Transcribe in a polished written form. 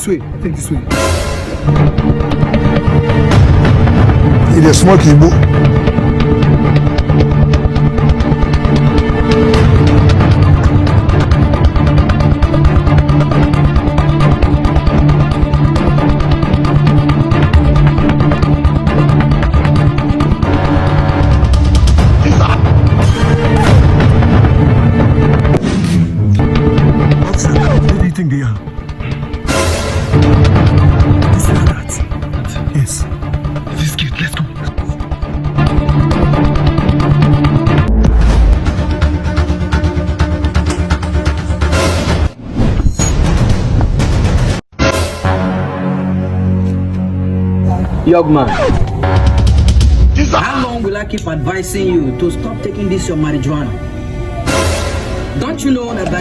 this way. Take this way. It is smoky, boo. Where do you think they are? Is that? Yes. This kid, let's go. Young man, how long will I keep advising you to stop taking this your marijuana? Don't you know that